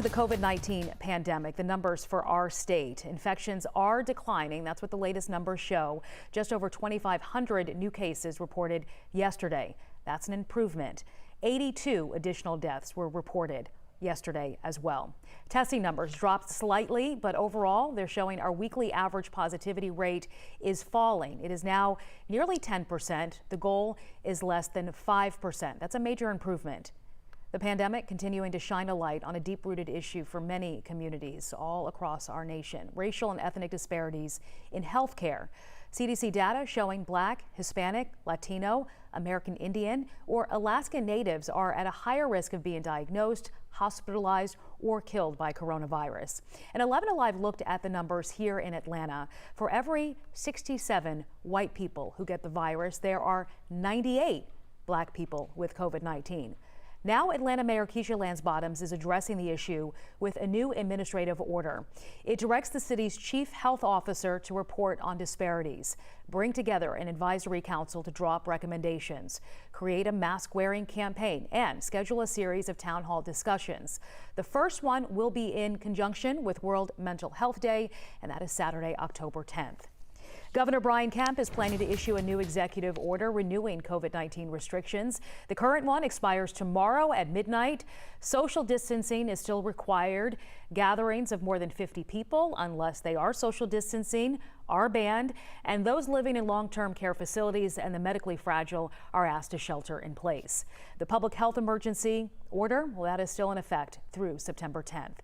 The COVID-19 pandemic, the numbers for our state. Infections are declining. That's what the latest numbers show. Just over 2,500 new cases reported yesterday. That's an improvement. 82 additional deaths were reported yesterday as well. Testing numbers dropped slightly, but overall they're showing our weekly average positivity rate is falling. It is now nearly 10%. The goal is less than 5%. That's a major improvement. The pandemic continuing to shine a light on a deep-rooted issue for many communities all across our nation: racial and ethnic disparities in health care. CDC data showing Black, Hispanic, Latino, American Indian, or Alaskan Natives are at a higher risk of being diagnosed, hospitalized, or killed by coronavirus. And 11 Alive looked at the numbers here in Atlanta. For every 67 white people who get the virus, there are 98 Black people with COVID-19. Now, Atlanta Mayor Keisha Lance Bottoms is addressing the issue with a new administrative order. It directs the city's chief health officer to report on disparities, bring together an advisory council to draw up recommendations, create a mask-wearing campaign, and schedule a series of town hall discussions. The first one will be in conjunction with World Mental Health Day, and that is Saturday, October 10th. Governor Brian Kemp is planning to issue a new executive order renewing COVID-19 restrictions. The current one expires tomorrow at midnight. Social distancing is still required. Gatherings of more than 50 people, unless they are social distancing, are banned. And those living in long-term care facilities and the medically fragile are asked to shelter in place. The public health emergency order, well, that is still in effect through September 10th.